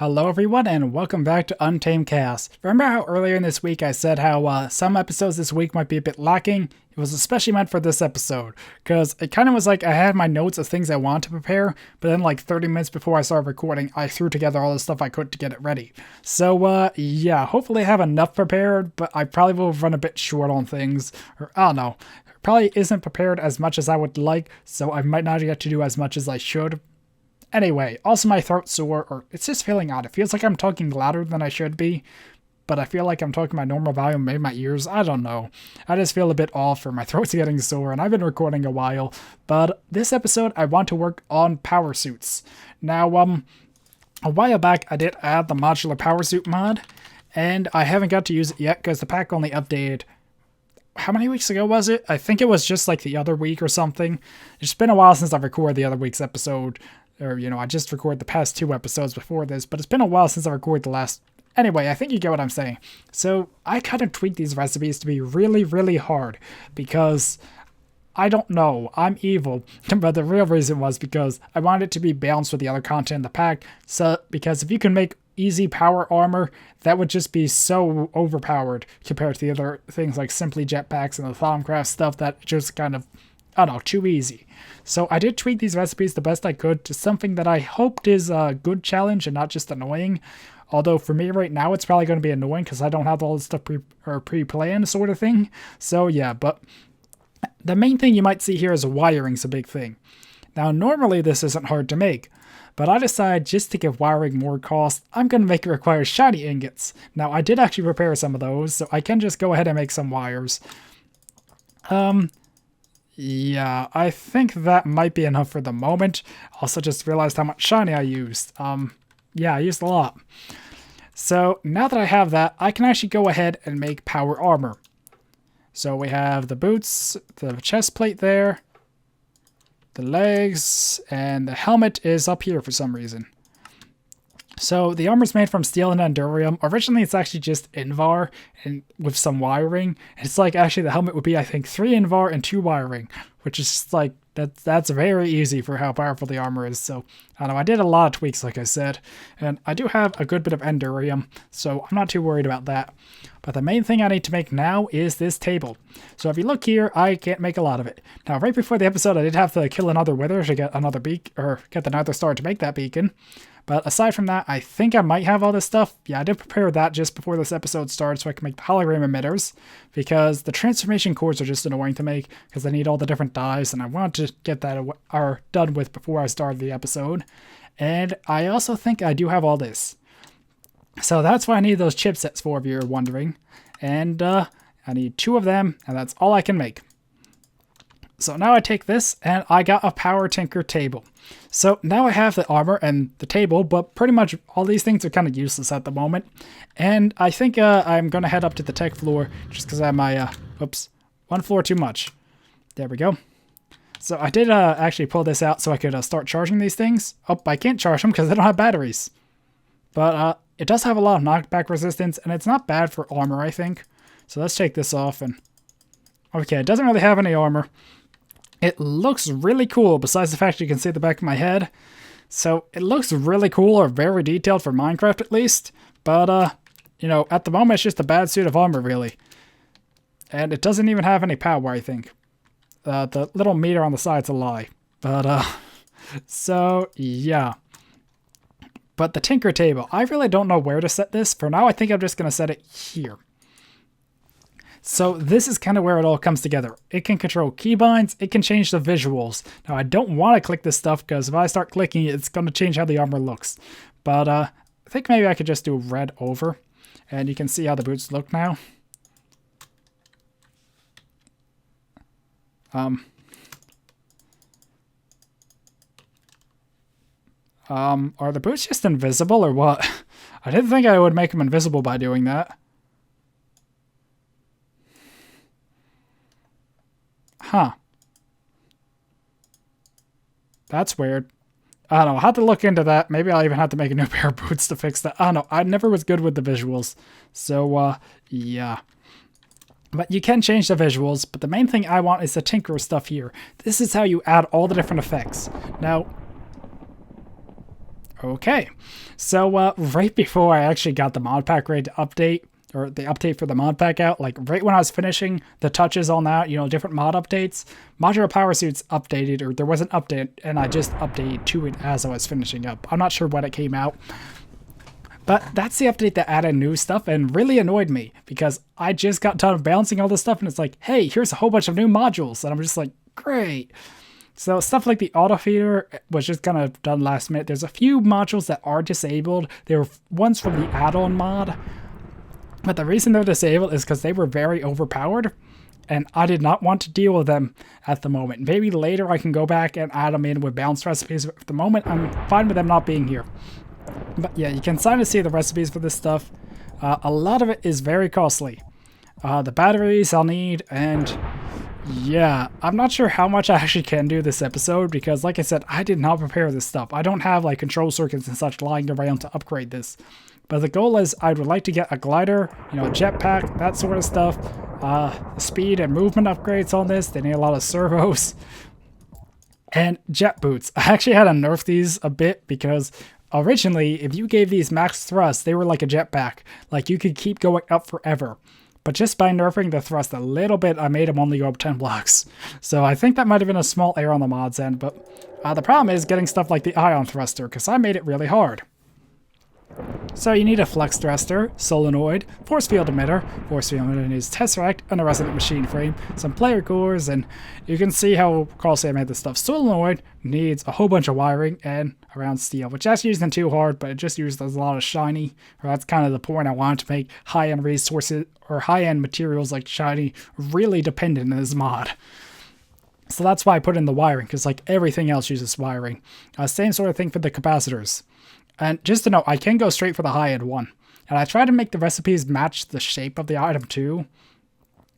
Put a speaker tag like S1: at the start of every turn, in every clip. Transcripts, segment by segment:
S1: Hello everyone and welcome back to Untamed Cast. Remember how earlier in this week I said how some episodes this week might be a bit lacking? It was especially meant for this episode, because it kind of was like I had my notes of things I wanted to prepare, but then like 30 minutes before I started recording, I threw together all the stuff I could to get it ready. So yeah, hopefully I have enough prepared, but I probably will run a bit short on things, or I don't know. Probably isn't prepared as much as I would like, so I might not get to do as much as I should. Anyway, also my throat's sore, or it's just feeling odd. It feels like I'm talking louder than I should be, but I feel like I'm talking my normal volume, maybe my ears, I don't know. I just feel a bit off, or my throat's getting sore, and I've been recording a while. But this episode, I want to work on power suits. Now, a while back, I did add the Modular Powersuit mod, and I haven't got to use it yet because the pack only updated. How many weeks ago was it? I think it was just like the other week or something. It's been a while since I've recorded the other week's episode. Or, you know, I just recorded the past 2 episodes before this, but it's been a while since I recorded the last. Anyway, I think you get what I'm saying. So I kind of tweaked these recipes to be really, really hard because I don't know, I'm evil. But the real reason was because I wanted it to be balanced with the other content in the pack. So, because if you can make easy power armor, that would just be so overpowered compared to the other things like simply jetpacks and the Thaumcraft stuff that just kind of, I don't know, too easy. So I did tweak these recipes the best I could to something that I hoped is a good challenge and not just annoying. Although for me right now it's probably going to be annoying because I don't have all this stuff pre-planned sort of thing. So yeah, but the main thing you might see here is wiring's a big thing. Now normally this isn't hard to make, but I decided just to give wiring more cost, I'm going to make it require shiny ingots. Now I did actually prepare some of those, so I can just go ahead and make some wires. Yeah, I think that might be enough for the moment. Also just realized how much shiny I used. Yeah, I used a lot. So now that I have that, I can actually go ahead and make power armor. So we have the boots, the chest plate there, the legs, and the helmet is up here for some reason. So the armor's made from steel and endurium. Originally it's actually just Invar and with some wiring. It's like actually the helmet would be I think 3 Invar and 2 wiring, which is just like that's very easy for how powerful the armor is. So I don't know, I did a lot of tweaks like I said, and I do have a good bit of endurium, so I'm not too worried about that. But the main thing I need to make now is this table. So if you look here, I can't make a lot of it. Now right before the episode I did have to kill another wither to get another get the nether star to make that beacon. But aside from that, I think I might have all this stuff. Yeah, I did prepare that just before this episode started so I can make the hologram emitters, because the transformation cores are just annoying to make because they need all the different dyes, and I wanted to get that done with before I started the episode. And I also think I do have all this. So that's why I need those chipsets for, if you're wondering. And I need 2 of them, and that's all I can make. So now I take this, and I got a power tinker table. So now I have the armor and the table, but pretty much all these things are kind of useless at the moment. And I think I'm going to head up to the tech floor, just because I have my, oops, 1 floor too much. There we go. So I did actually pull this out so I could start charging these things. Oh, I can't charge them because they don't have batteries. But it does have a lot of knockback resistance, and it's not bad for armor, I think. So let's take this off. And okay, it doesn't really have any armor. It looks really cool, besides the fact you can see the back of my head. So it looks really cool, or very detailed for Minecraft at least. But, you know, at the moment it's just a bad suit of armor, really. And it doesn't even have any power, I think. The little meter on the side's a lie. But, so, yeah. But the Tinker Table, I really don't know where to set this. For now, I think I'm just going to set it here. So this is kind of where it all comes together. It can control keybinds, it can change the visuals. Now I don't want to click this stuff because if I start clicking it, it's going to change how the armor looks. But I think maybe I could just do red over, and you can see how the boots look now. Are the boots just invisible or what? I didn't think I would make them invisible by doing that. Huh. That's weird. I don't know. I'll have to look into that. Maybe I'll even have to make a new pair of boots to fix that. I don't know. I never was good with the visuals. So, yeah. But you can change the visuals, but the main thing I want is the Tinker stuff here. This is how you add all the different effects. Now, Okay, so right before I actually got the mod pack ready to update, or the update for the mod pack out, like right when I was finishing the touches on that, different mod updates, Modular Powersuits updated, or there was an update, and I just updated to it as I was finishing up. I'm not sure when it came out, but that's the update that added new stuff and really annoyed me, because I just got done balancing all this stuff, and it's like, hey, here's a whole bunch of new modules, and I'm just like, great. So stuff like the auto feeder was just kind of done last minute. There's a few modules that are disabled. They were ones from the add-on mod, but the reason they're disabled is because they were very overpowered, and I did not want to deal with them at the moment. Maybe later I can go back and add them in with balanced recipes, but at the moment I'm fine with them not being here. But yeah, you can kind of see the recipes for this stuff. A lot of it is very costly. The batteries I'll need, and yeah, I'm not sure how much I actually can do this episode, because like I said, I did not prepare this stuff. I don't have like control circuits and such lying around to upgrade this. But the goal is I would like to get a glider, a jetpack, that sort of stuff. Speed and movement upgrades on this. They need a lot of servos. And jet boots. I actually had to nerf these a bit, because originally, if you gave these max thrust, they were like a jetpack. Like you could keep going up forever. But just by nerfing the thrust a little bit, I made them only go up 10 blocks. So I think that might have been a small error on the mod's end, but the problem is getting stuff like the ion thruster, because I made it really hard. So you need a flex thruster, solenoid, force field emitter needs tesseract, and a resonant machine frame, some player cores, and you can see how costly I made this stuff. Solenoid needs a whole bunch of wiring and around steel, which actually isn't too hard, but it just uses a lot of shiny. Or that's kind of the point. I wanted to make high-end resources or high-end materials like shiny really dependent in this mod. So that's why I put in the wiring, because like everything else uses wiring. Same sort of thing for the capacitors. And just to know, I can go straight for the high-end one. And I try to make the recipes match the shape of the item too.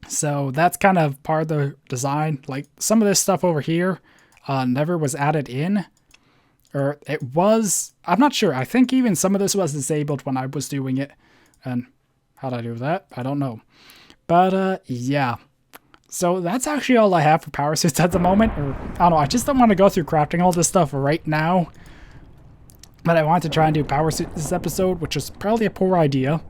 S1: So that's kind of part of the design. Like some of this stuff over here never was added in. Or it was, I'm not sure. I think even some of this was disabled when I was doing it. And how'd I do that? I don't know. But yeah. So that's actually all I have for power suits at the moment. Or I don't know, I just don't want to go through crafting all this stuff right now. But I wanted to try and do power suits this episode, which is probably a poor idea.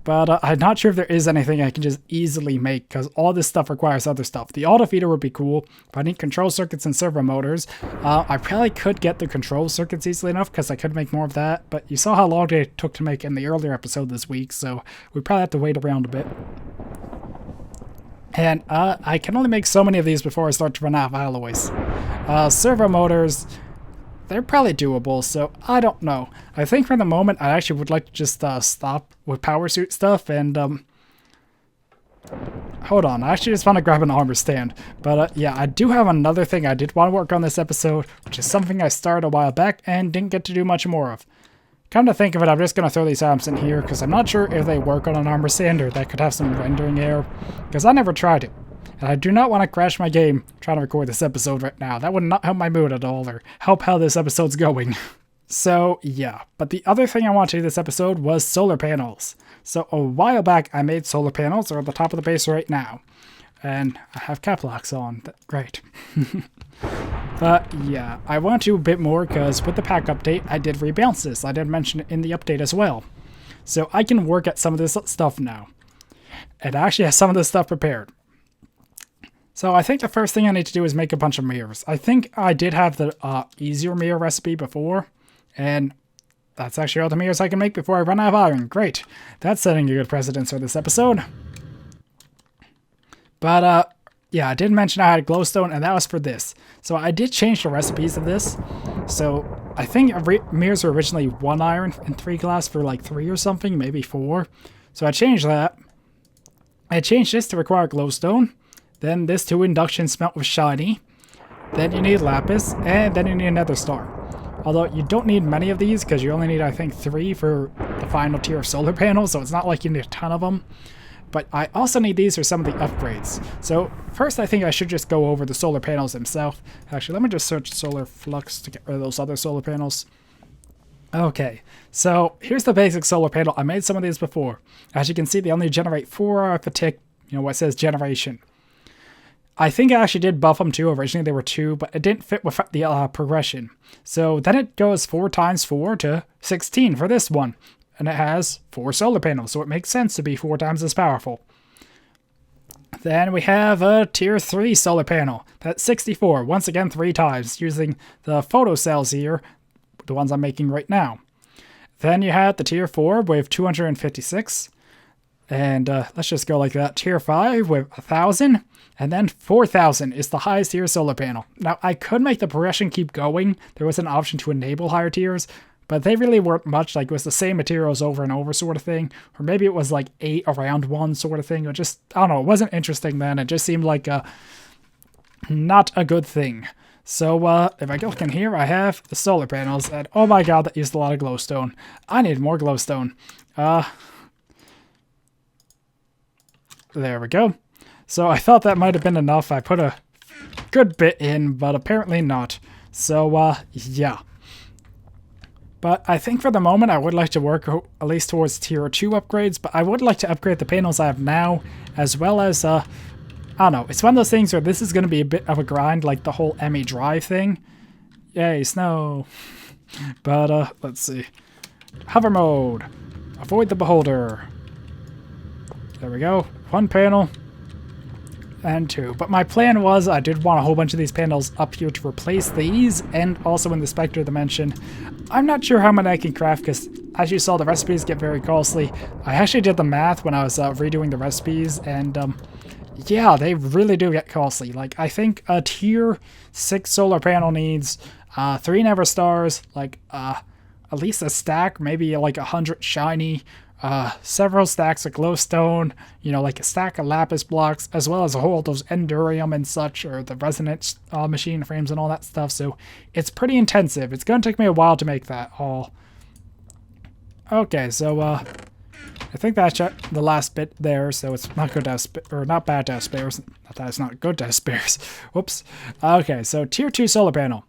S1: But I'm not sure if there is anything I can just easily make, because all this stuff requires other stuff. The auto feeder would be cool, but I need control circuits and servo motors. I probably could get the control circuits easily enough, because I could make more of that. But you saw how long it took to make in the earlier episode this week, so we probably have to wait around a bit. And I can only make so many of these before I start to run out of alloys. Servo motors, they're probably doable, so I don't know. I think for the moment, I actually would like to just stop with power suit stuff, and hold on, I actually just want to grab an armor stand. But yeah, I do have another thing I did want to work on this episode, which is something I started a while back and didn't get to do much more of. Come to think of it, I'm just going to throw these items in here, because I'm not sure if they work on an armor stand, or that could have some rendering error, because I never tried it. And I do not want to crash my game trying to record this episode right now. That would not help my mood at all, or help how this episode's going. So, yeah. But the other thing I wanted to do this episode was solar panels. So, a while back, I made solar panels. They're at the top of the base right now. And I have cap locks on. Great. But, yeah. I want to do a bit more, because with the pack update, I did rebalance this. I did mention it in the update as well. So, I can work at some of this stuff now. And I actually have some of this stuff prepared. So I think the first thing I need to do is make a bunch of mirrors. I think I did have the easier mirror recipe before, and that's actually all the mirrors I can make before I run out of iron. Great. That's setting a good precedence for this episode. But yeah, I did mention I had glowstone, and that was for this. So I did change the recipes of this. So I think mirrors were originally 1 iron and 3 glass for like 3 or something, maybe 4. So I changed that. I changed this to require glowstone. Then this 2 induction smelt with shiny. Then you need lapis, and then you need another star. Although you don't need many of these, because you only need, I think, 3 for the final tier of solar panels, so it's not like you need a ton of them. But I also need these for some of the upgrades. So first I think I should just go over the solar panels themselves. Actually, let me just search solar flux to get rid of those other solar panels. Okay, so here's the basic solar panel. I made some of these before. As you can see, they only generate 4 out of the tick, what says generation. I think I actually did buff them too. Originally they were 2, but it didn't fit with the progression. So then it goes 4 times 4 to 16 for this one. And it has 4 solar panels, so it makes sense to be 4 times as powerful. Then we have a tier 3 solar panel. That's 64, once again 3 times, using the photocells here, the ones I'm making right now. Then you have the tier 4 with 256. And let's just go like that. Tier 5 with 1,000. And then 4,000 is the highest tier solar panel. Now, I could make the progression keep going. There was an option to enable higher tiers, but they really weren't much. Like, it was the same materials over and over sort of thing. Or maybe it was like 8 around 1 sort of thing. It just, I don't know, it wasn't interesting then. It just seemed like not a good thing. So, if I look in here, I have the solar panels. And oh my god, that used a lot of glowstone. I need more glowstone. There we go. So I thought that might have been enough. I put a good bit in, but apparently not. So, yeah. But I think for the moment, I would like to work at least towards tier 2 upgrades, but I would like to upgrade the panels I have now, as well as, I don't know. It's one of those things where this is going to be a bit of a grind, like the whole Emmy Drive thing. Yay, snow. But, let's see. Hover mode. Avoid the beholder. There we go. 1 panel. And 2. But my plan was I did want a whole bunch of these panels up here to replace these, and also in the Spectre dimension. I'm not sure how many I can craft because, as you saw, the recipes get very costly. I actually did the math when I was redoing the recipes, and yeah, they really do get costly. Like, I think a tier 6 solar panel needs 3 Never Stars, like at least a stack, maybe like 100 shiny, several stacks of glowstone, you know, like a stack of lapis blocks, as well as a whole of those endurium and such, or the resonance machine frames and all that stuff. So it's pretty intensive. It's going to take me a while to make that all. Okay, so I think that's the last bit there. So it's not good to have or not bad to have spares. Not that it's not good to have spares. Whoops. Okay, so tier 2 solar panel.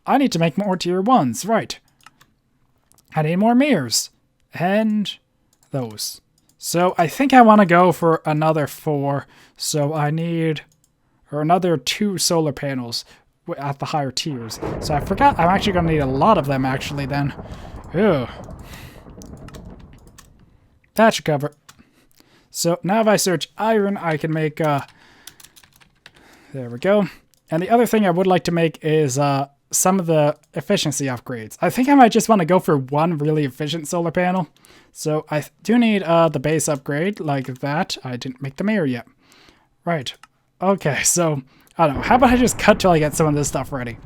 S1: I need to make more tier 1s, right? I need more mirrors and those. So I think I want to go for another 4. So I need another 2 solar panels at the higher tiers. So I forgot I'm actually going to need a lot of them actually then. Ew. That should cover it. So now if I search iron, I can make there we go. And the other thing I would like to make is some of the efficiency upgrades. I think I might just want to go for 1 really efficient solar panel. So I do need the base upgrade like that. I didn't make the mirror yet. Right. Okay, so I don't know. How about I just cut till I get some of this stuff ready?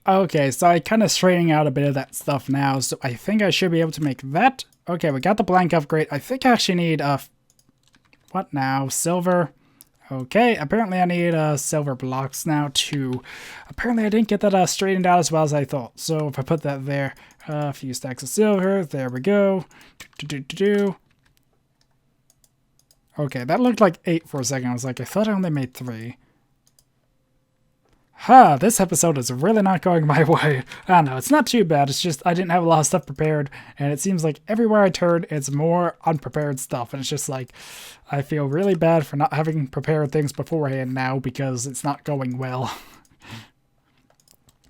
S1: Okay, so I kind of straightening out a bit of that stuff now. So I think I should be able to make that. Okay, we got the blank upgrade. I think I actually need what now? Silver. Okay, apparently I need silver blocks now too. Apparently I didn't get that straightened out as well as I thought. So if I put that there, a few stacks of silver, there we go. Okay, that looked like 8 for a second. I was like, I thought I only made 3. This episode is really not going my way. I don't know, it's not too bad. It's just I didn't have a lot of stuff prepared, and it seems like everywhere I turn, it's more unprepared stuff. And it's just like, I feel really bad for not having prepared things beforehand now because it's not going well.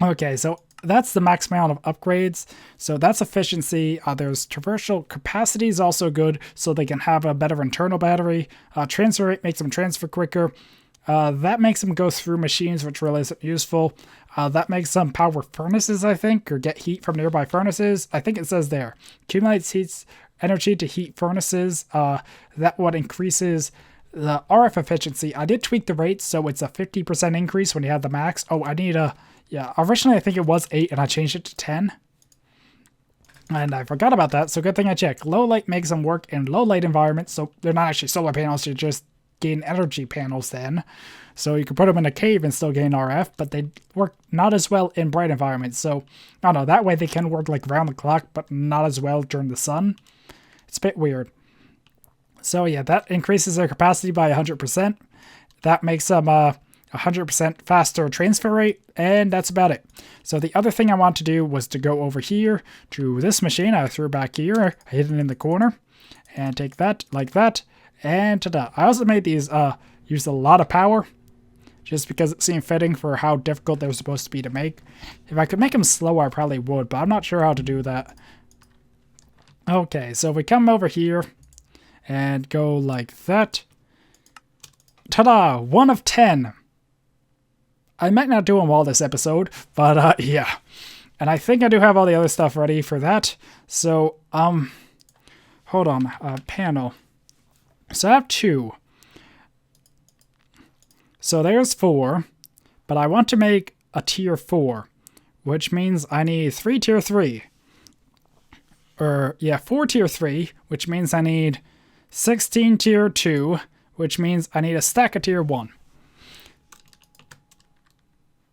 S1: Okay, so that's the max amount of upgrades. So that's efficiency. There's traversal capacity is also good, so they can have a better internal battery. Transfer rate makes them transfer quicker. That makes them go through machines, which really isn't useful. That makes them power furnaces, I think, or get heat from nearby furnaces. I think it says there. Accumulates heats energy to heat furnaces. That one increases the RF efficiency. I did tweak the rates, so it's a 50% increase when you have the max. Oh, I need a... Yeah, originally I think it was 8, and I changed it to 10. And I forgot about that, so good thing I checked. Low light makes them work in low light environments, so they're not actually solar panels, you just gain energy panels then. So you can put them in a cave and still gain RF, but they work not as well in bright environments. So, I don't know, that way they can work like around the clock, but not as well during the sun. It's a bit weird. So yeah, that increases their capacity by 100%. That makes them 100% faster transfer rate, and that's about it. So the other thing I want to do was to go over here to this machine. I threw back here, hidden in the corner, and take that like that, and ta-da. I also made these use a lot of power, just because it seemed fitting for how difficult they were supposed to be to make. If I could make them slower, I probably would, but I'm not sure how to do that. Okay, so if we come over here and go like that. Ta-da! 1 of 10. I might not do them all this episode, but yeah. And I think I do have all the other stuff ready for that. So, hold on. Panel. So I have 2. So there's 4. But I want to make a tier 4, which means I need 3 tier 3. Or, yeah, 4 tier 3, which means I need 16 tier 2, which means I need a stack of tier 1.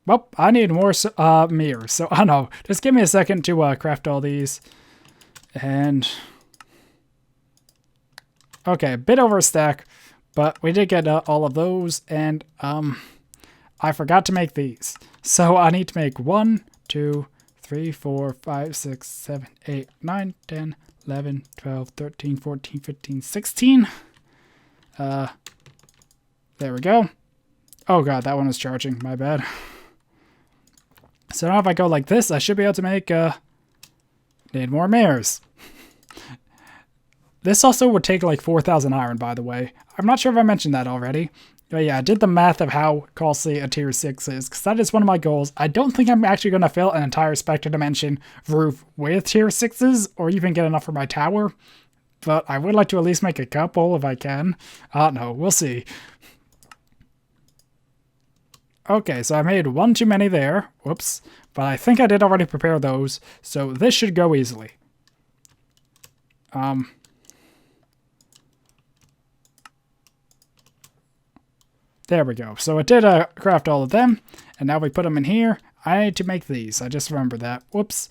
S1: Well, I need more mirrors, so I don't know. Just give me a second to craft all these. And... okay, a bit over a stack, but we did get all of those, and I forgot to make these. So I need to make 1, 2, 3, 4, 5, 6, 7, 8, 9, 10, 11, 12, 13, 14, 15, 16. There we go. Oh god, that one is charging. My bad. So now if I go like this, I should be able to make, need more mirrors. This also would take like 4,000 iron, by the way. I'm not sure if I mentioned that already. But yeah, I did the math of how costly a tier 6 is, because that is one of my goals. I don't think I'm actually going to fill an entire Spectre Dimension roof with tier 6s, or even get enough for my tower. But I would like to at least make a couple if I can. No, we'll see. Okay, so I made one too many there. Whoops. But I think I did already prepare those, so this should go easily. There we go. So it did craft all of them, and now we put them in here. I need to make these. I just remembered that. Whoops.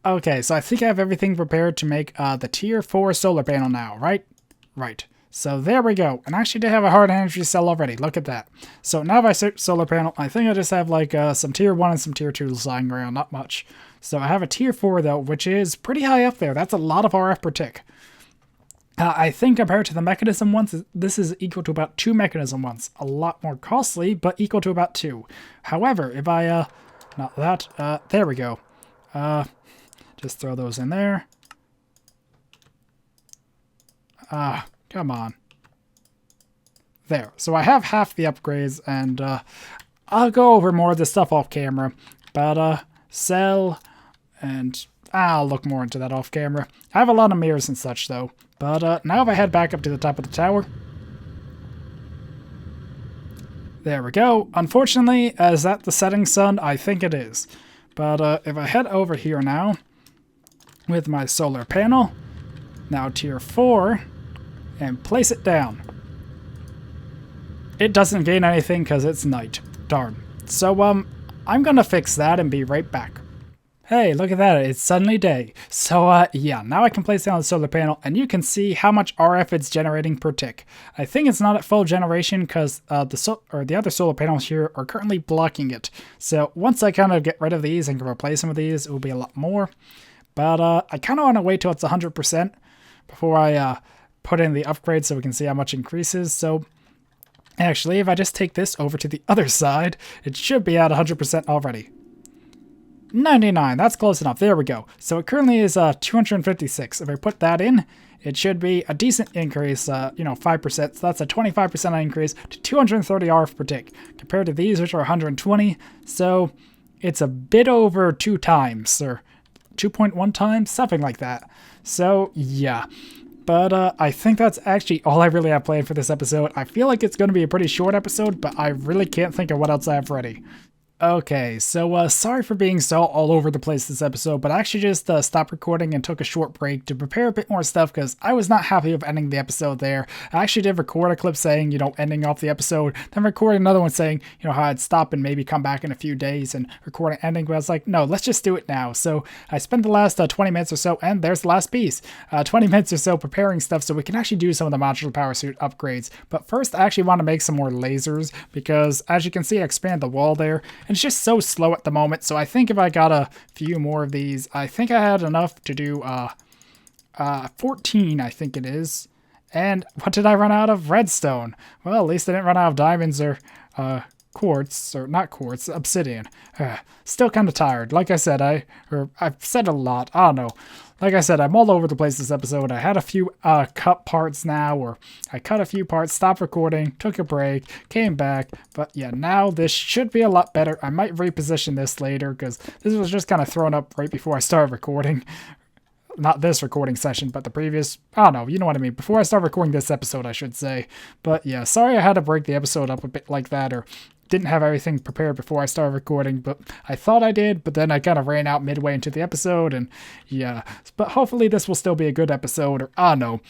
S1: Okay, so I think I have everything prepared to make the tier 4 solar panel now, right? Right. So there we go. And I actually did have a hard energy cell already. Look at that. So now if I search solar panel, I think I just have like some tier 1 and some tier 2 lying around. Not much. So I have a tier 4 though, which is pretty high up there. That's a lot of RF per tick. I think compared to the mechanism ones, this is equal to about 2 mechanism ones. A lot more costly, but equal to about 2. However, if I, not that, there we go. Just throw those in there. Come on. There. So I have half the upgrades, and I'll go over more of this stuff off camera. But, sell, and I'll look more into that off camera. I have a lot of mirrors and such, though. But now if I head back up to the top of the tower. There we go. Unfortunately, is that the setting sun? I think it is. But if I head over here now with my solar panel, now tier 4, and place it down. It doesn't gain anything because it's night. Darn. So, I'm gonna fix that and be right back. Hey, look at that, it's suddenly day. So, yeah, now I can place down the solar panel, and you can see how much RF it's generating per tick. I think it's not at full generation, because the other solar panels here are currently blocking it. So, once I kind of get rid of these and can replace some of these, it will be a lot more. But, I kind of want to wait till it's 100% before I, put in the upgrade so we can see how much increases. So, actually, if I just take this over to the other side, it should be at 100% already. 99, that's close enough. There we go. So it currently is 256. If I put that in, it should be a decent increase, 5%. So that's a 25% increase to 230 RF per tick, compared to these, which are 120. So it's a bit over 2 times, or 2.1 times, something like that. So yeah. But I think that's actually all I really have planned for this episode. I feel like it's going to be a pretty short episode, but I really can't think of what else I have ready. Okay, so sorry for being so all over the place this episode, but I actually just stopped recording and took a short break to prepare a bit more stuff because I was not happy with ending the episode there. I actually did record a clip saying, ending off the episode, then record another one saying, how I'd stop and maybe come back in a few days and record an ending, but I was like, no, let's just do it now. So I spent the last 20 minutes or so, and there's the last piece, 20 minutes or so preparing stuff so we can actually do some of the modular power suit upgrades. But first, I actually want to make some more lasers because, as you can see, I expanded the wall there. And it's just so slow at the moment, so I think if I got a few more of these, I think I had enough to do 14, I think it is. And what did I run out of? Redstone. Well, at least I didn't run out of diamonds or quartz, or not quartz, obsidian. Still kind of tired. Like I said, I've said a lot. I don't know. Like I said, I'm all over the place this episode. I had a few cut parts now, or I cut a few parts, stopped recording, took a break, came back. But yeah, now this should be a lot better. I might reposition this later because this was just kind of thrown up right before I started recording. Not this recording session, but the previous, I don't know, you know what I mean. Before I start recording this episode, I should say. But yeah, sorry I had to break the episode up a bit like that, or didn't have everything prepared before I started recording, but I thought I did, but then I kind of ran out midway into the episode, and yeah. But hopefully this will still be a good episode, or I don't know.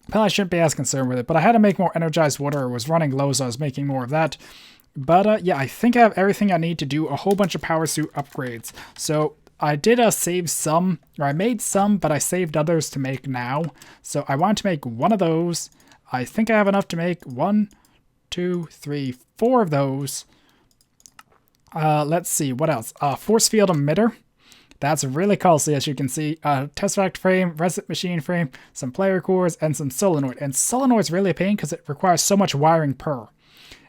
S1: Probably shouldn't be as concerned with it, but I had to make more energized water. It was running low, so I was making more of that. But yeah, I think I have everything I need to do a whole bunch of power suit upgrades. So I did save some, or I made some, but I saved others to make now. So I want to make one of those. I think I have enough to make 1, 2, 3, 4 of those. Let's see, what else? Force field emitter. That's really costly, as you can see. Tesseract frame, resin machine frame, some player cores, and some solenoid. And solenoid's really a pain because it requires so much wiring per.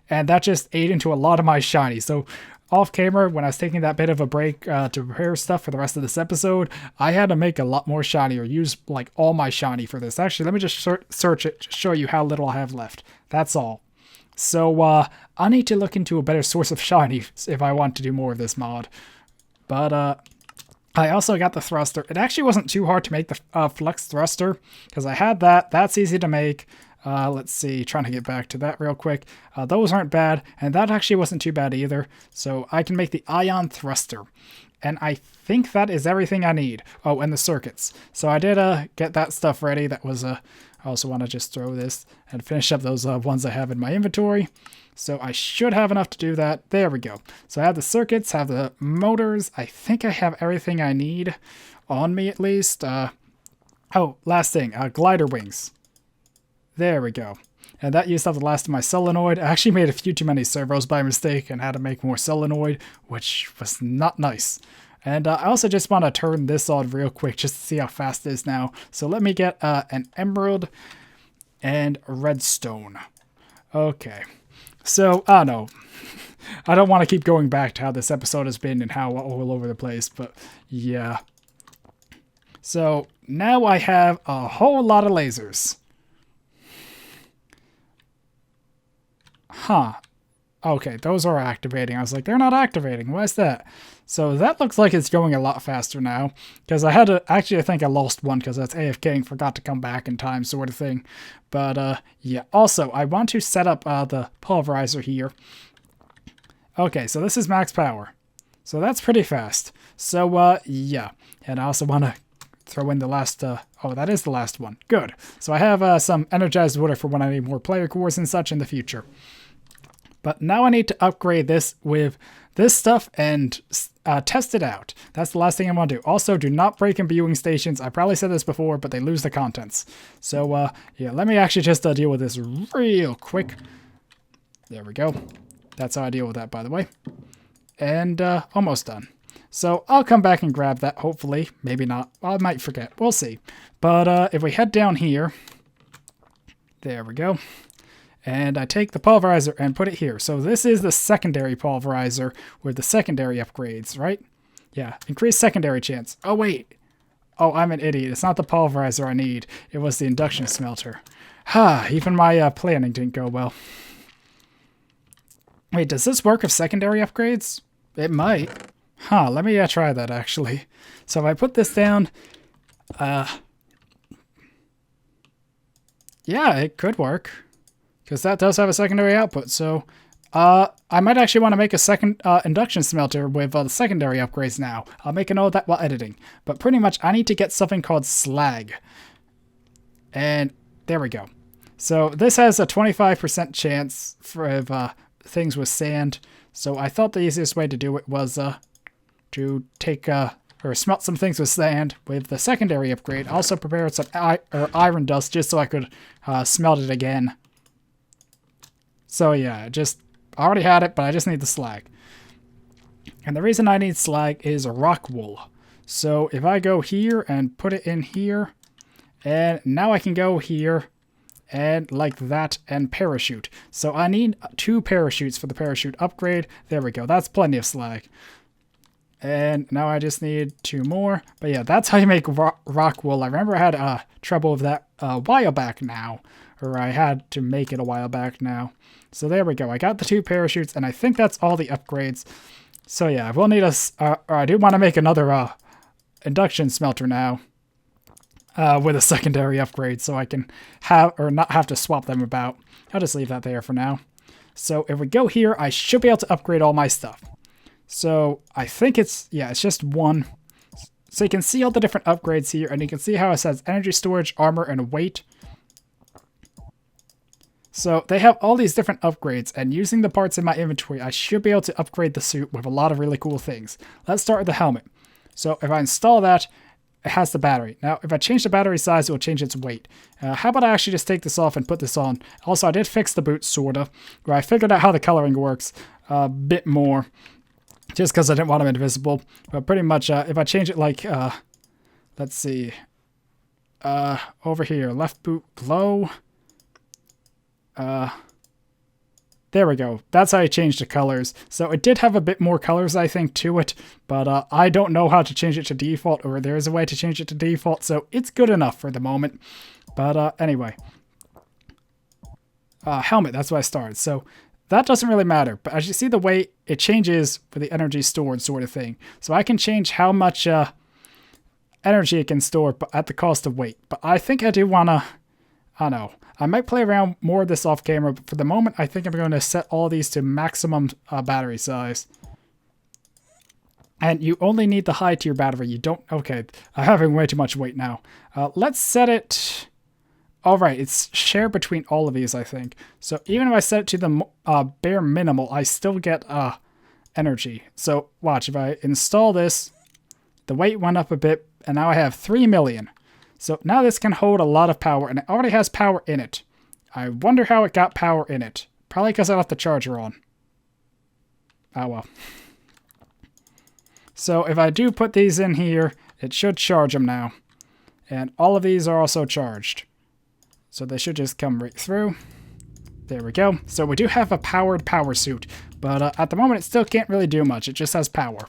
S1: And that just ate into a lot of my shiny. So off camera, when I was taking that bit of a break to prepare stuff for the rest of this episode, I had to make a lot more shiny, or use like all my shiny for this. Actually, let me just search it to show you how little I have left. That's all. So I need to look into a better source of shiny if I want to do more of this mod. But I also got the thruster. It actually wasn't too hard to make the flux thruster, because I had that. That's easy to make. Let's see, trying to get back to that real quick. Those aren't bad, and that actually wasn't too bad either. So I can make the ion thruster. And I think that is everything I need. Oh, and the circuits. So I did get that stuff ready. That was I also want to just throw this and finish up those ones I have in my inventory. So I should have enough to do that. There we go. So I have the circuits, have the motors. I think I have everything I need on me at least. Oh, last thing, glider wings. There we go. And that used up the last of my solenoid. I actually made a few too many servos by mistake and had to make more solenoid, which was not nice. And I also just want to turn this on real quick just to see how fast it is now. So let me get an emerald and redstone. Okay. So, I don't know. I don't want to keep going back to how this episode has been and how all over the place, but yeah. So now I have a whole lot of lasers. Huh. Okay, those are activating. I was like, they're not activating. Why is that? So that looks like it's going a lot faster now. Because I had to... Actually, I think I lost one because that's AFK and forgot to come back in time sort of thing. But, yeah. Also, I want to set up the pulverizer here. Okay, so this is max power. So that's pretty fast. So, yeah. And I also want to throw in the last... oh, that is the last one. Good. So I have some energized water for when I need more player cores and such in the future. But now I need to upgrade this with this stuff and test it out. That's the last thing I want to do. Also, do not break imbuing stations. I probably said this before, but they lose the contents. So, yeah, let me actually just deal with this real quick. There we go. That's how I deal with that, by the way. And almost done. So I'll come back and grab that, hopefully. Maybe not. I might forget. We'll see. But if we head down here, there we go. And I take the pulverizer and put it here. So this is the secondary pulverizer with the secondary upgrades, right? Yeah, increased secondary chance. Oh, wait. Oh, I'm an idiot. It's not the pulverizer I need. It was the induction smelter. Ha, even my planning didn't go well. Wait, does this work with secondary upgrades? It might. Huh, let me try that, actually. So if I put this down... yeah, it could work. Because that does have a secondary output, so I might actually want to make a second induction smelter with the secondary upgrades now. I'll make a note of that while editing. But pretty much I need to get something called slag. And there we go. So this has a 25% chance for things with sand. So I thought the easiest way to do it was to take or smelt some things with sand with the secondary upgrade. Also prepared some iron dust just so I could smelt it again. So yeah, I already had it, but I just need the slag. And the reason I need slag is rock wool. So if I go here and put it in here, and now I can go here and like that, and parachute. So I need 2 parachutes for the parachute upgrade. There we go. That's plenty of slag. And now I just need 2 more. But yeah, that's how you make rock wool. I remember I had trouble with that a while back now. Or I had to make it a while back now. So there we go. I got the 2 parachutes, and I think that's all the upgrades. So yeah, I will need I do want to make another induction smelter now. With a secondary upgrade, so I can have, or not have to swap them about. I'll just leave that there for now. So if we go here, I should be able to upgrade all my stuff. So I think it's just 1. So you can see all the different upgrades here, and you can see how it says energy storage, armor, and weight. So they have all these different upgrades, and using the parts in my inventory, I should be able to upgrade the suit with a lot of really cool things. Let's start with the helmet. So if I install that, it has the battery. Now, if I change the battery size, it will change its weight. How about I actually just take this off and put this on? Also, I did fix the boots, sorta, where I figured out how the coloring works a bit more, just because I didn't want them invisible. But pretty much, if I change it like, let's see, over here, left boot glow. There we go. That's how I changed the colors. So it did have a bit more colors, I think, to it, but I don't know how to change it to default, or there is a way to change it to default, so it's good enough for the moment. But anyway. Helmet, that's what I started. So that doesn't really matter, but as you see the weight, it changes for the energy stored sort of thing. So I can change how much energy it can store at the cost of weight. But I think I do want to, I don't know. I might play around more with this off camera, but for the moment, I think I'm going to set all these to maximum battery size. And you only need the high tier battery. You don't, okay, I'm having way too much weight now. Let's set it, all right, it's shared between all of these, I think. So even if I set it to the bare minimal, I still get energy. So watch, if I install this, the weight went up a bit, and now I have 3 million. So now this can hold a lot of power, and it already has power in it. I wonder how it got power in it. Probably because I left the charger on. Oh well. So if I do put these in here, it should charge them now. And all of these are also charged. So they should just come right through. There we go. So we do have a powered power suit, but at the moment it still can't really do much. It just has power.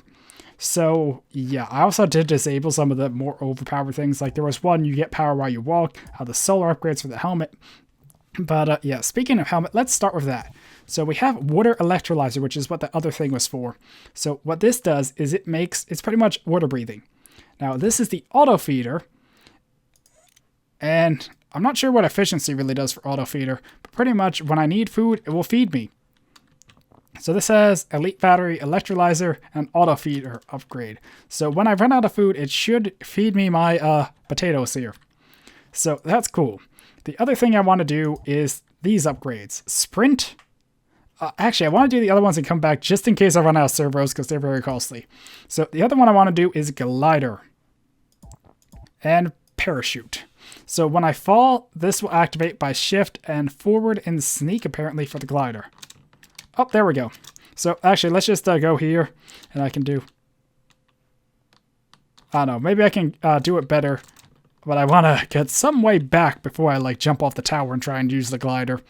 S1: So, yeah, I also did disable some of the more overpowered things. Like, there was one, you get power while you walk, the solar upgrades for the helmet. But, yeah, speaking of helmet, let's start with that. So, we have water electrolyzer, which is what the other thing was for. So, what this does is it's pretty much water breathing. Now, this is the auto feeder. And I'm not sure what efficiency really does for auto feeder, but pretty much when I need food, it will feed me. So this has elite battery, electrolyzer, and auto feeder upgrade. So when I run out of food, it should feed me my potatoes here. So that's cool. The other thing I want to do is these upgrades. Sprint. Actually, I want to do the other ones and come back just in case I run out of servos because they're very costly. So the other one I want to do is glider and parachute. So when I fall, this will activate by shift and forward and sneak apparently for the glider. Oh, there we go. So, actually, let's just go here, and I can do... I don't know, maybe I can do it better, but I want to get some way back before I, like, jump off the tower and try and use the glider.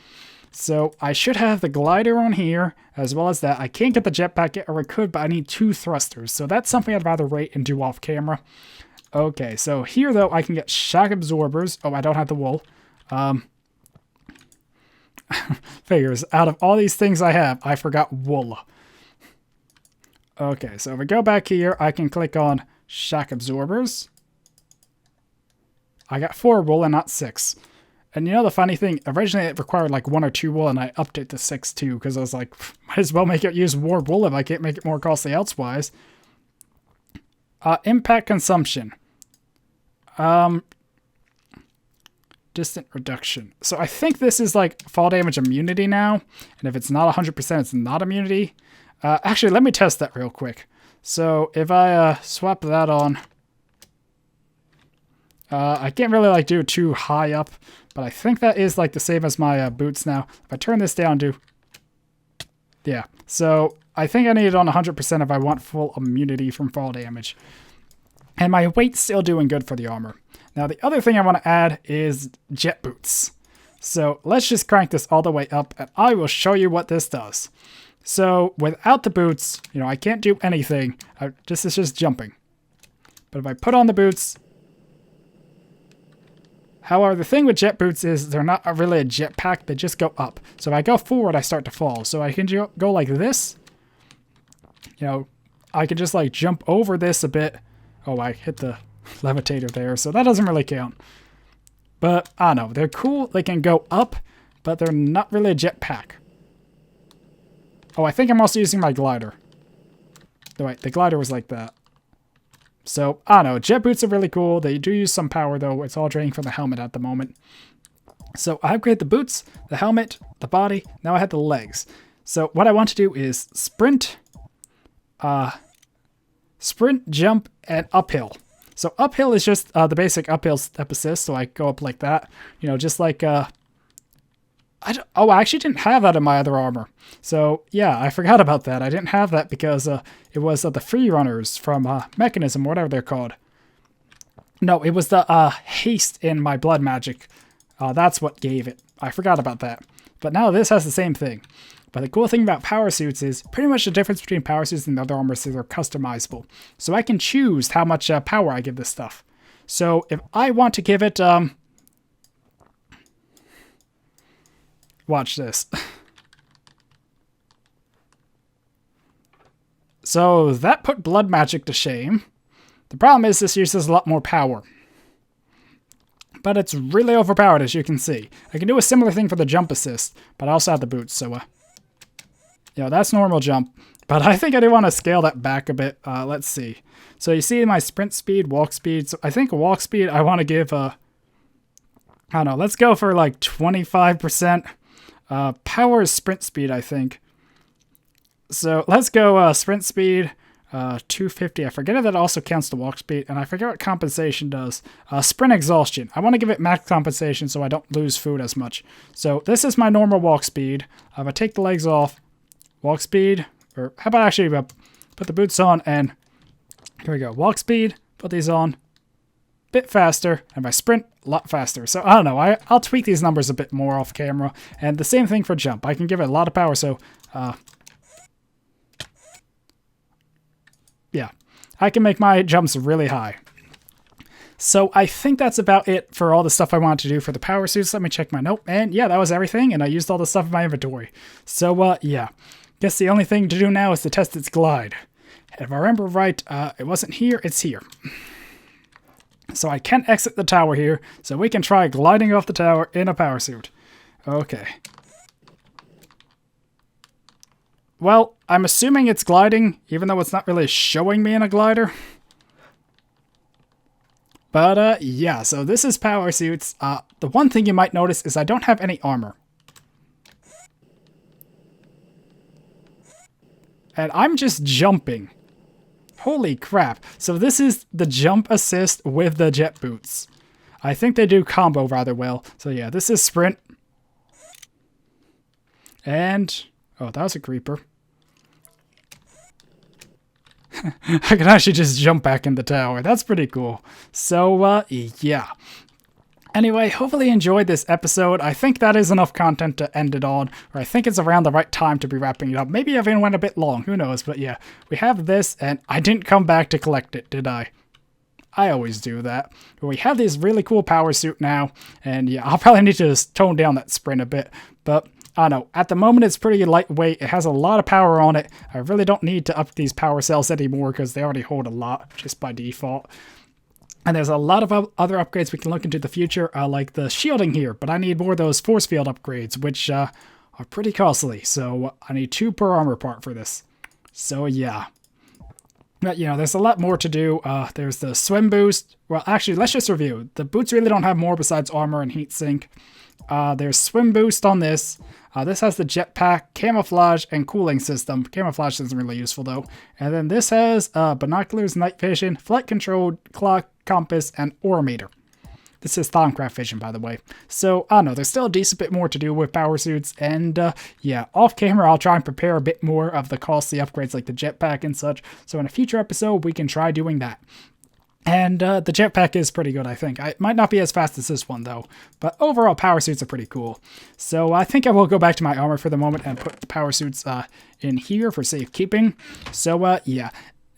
S1: So, I should have the glider on here, as well as that. I can't get the jetpack yet, or I could, but I need 2 thrusters, so that's something I'd rather wait and do off camera. Okay, so here, though, I can get shock absorbers. Oh, I don't have the wool. Figures, out of all these things I have, I forgot wool. Okay, so if we go back here, I can click on shock absorbers. I got 4 wool and not 6. And you know the funny thing, originally it required like 1 or 2 wool, and I upped it to 6 too, because I was like, might as well make it use more wool if I can't make it more costly elsewise. Impact consumption. Distant reduction. So I think this is like fall damage immunity now. And if it's not 100%, it's not immunity. Actually, let me test that real quick. So if I swap that on, I can't really like do it too high up, but I think that is like the same as my boots now. If I turn this down to, yeah. So I think I need it on 100% if I want full immunity from fall damage. And my weight's still doing good for the armor. Now, the other thing I want to add is jet boots. So let's just crank this all the way up and I will show you what this does. So without the boots, you know, I can't do anything. This is just jumping. But if I put on the boots... However, the thing with jet boots is they're not really a jetpack, they just go up. So if I go forward, I start to fall. So I can go like this. You know, I can just like jump over this a bit. Oh, I hit the levitator there, so that doesn't really count. But, I don't know, they're cool, they can go up, but they're not really a jetpack. Oh, I think I'm also using my glider. Oh, wait, the glider was like that. So, I don't know, jet boots are really cool. They do use some power, though. It's all draining from the helmet at the moment. So, I upgraded the boots, the helmet, the body. Now I have the legs. So, what I want to do is sprint, jump, and uphill. So, uphill is just the basic uphill step assist. So, I go up like that. You know, just like... I actually didn't have that in my other armor. So, yeah, I forgot about that. I didn't have that because it was the free runners from Mechanism, whatever they're called. No, it was the haste in my blood magic. That's what gave it. I forgot about that. But now this has the same thing. But the cool thing about power suits is pretty much the difference between power suits and the other armors is they're customizable. So I can choose how much power I give this stuff. So if I want to give it... Watch this. So that put blood magic to shame. The problem is this uses a lot more power. But it's really overpowered, as you can see. I can do a similar thing for the jump assist, but I also have the boots, so... yeah, that's normal jump. But I think I do want to scale that back a bit. Let's see. So you see my sprint speed, walk speed. So I think walk speed I want to give... I don't know, let's go for like 25%. Power is sprint speed, I think. So let's go sprint speed, 250. I forget if that also counts the walk speed, and I forget what compensation does. Sprint exhaustion. I want to give it max compensation so I don't lose food as much. So this is my normal walk speed. If I take the legs off, walk speed, or how about actually put the boots on, and here we go. Walk speed, put these on. Bit faster, and my sprint a lot faster. So I don't know, I'll tweak these numbers a bit more off camera, and the same thing for jump. I can give it a lot of power, so yeah, I can make my jumps really high. So I think that's about it for all the stuff I wanted to do for the power suits. Let me check my note, and yeah, that was everything, and I used all the stuff in my inventory. So yeah, guess the only thing to do now is to test its glide. If I remember right, it wasn't here, it's here. So I can exit the tower here, so we can try gliding off the tower in a power suit. Okay. Well, I'm assuming it's gliding, even though it's not really showing me in a glider. But, yeah, so this is power suits. The one thing you might notice is I don't have any armor. And I'm just jumping. Holy crap. So this is the jump assist with the jet boots. I think they do combo rather well. So yeah, this is sprint. And... oh, that was a creeper. I can actually just jump back in the tower. That's pretty cool. So, yeah. Anyway, hopefully you enjoyed this episode. I think that is enough content to end it on, or I think it's around the right time to be wrapping it up. Maybe I even went a bit long, who knows, but yeah. We have this, and I didn't come back to collect it, did I? I always do that. But we have this really cool power suit now, and yeah, I'll probably need to just tone down that sprint a bit, but I don't know. At the moment, it's pretty lightweight. It has a lot of power on it. I really don't need to up these power cells anymore because they already hold a lot just by default. And there's a lot of other upgrades we can look into the future, like the shielding here, but I need more of those force field upgrades, which are pretty costly, so I need 2 per armor part for this. So yeah. But, you know, there's a lot more to do. There's the swim boost. Well, actually, let's just review. The boots really don't have more besides armor and heat sink. There's swim boost on this. This has the jetpack, camouflage, and cooling system. Camouflage isn't really useful, though. And then this has binoculars, night vision, flight control, clock, compass, and orometer. This is Thaumcraft vision, by the way. So, I don't know, there's still a decent bit more to do with power suits, and yeah, off camera I'll try and prepare a bit more of the costly upgrades like the jetpack and such, so in a future episode we can try doing that. And the jetpack is pretty good, I think. It might not be as fast as this one, though. But overall, power suits are pretty cool. So I think I will go back to my armor for the moment and put the power suits in here for safekeeping. So, yeah.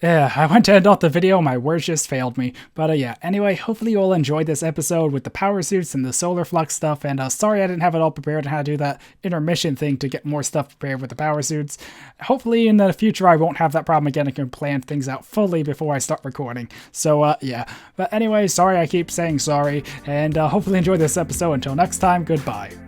S1: Yeah, I went to end off the video, my words just failed me. But yeah, anyway, hopefully you all enjoyed this episode with the power suits and the solar flux stuff, and sorry I didn't have it all prepared and how to do that intermission thing to get more stuff prepared with the power suits. Hopefully in the future I won't have that problem again and can plan things out fully before I start recording. So yeah, but anyway, sorry I keep saying sorry, and hopefully enjoy this episode. Until next time, goodbye.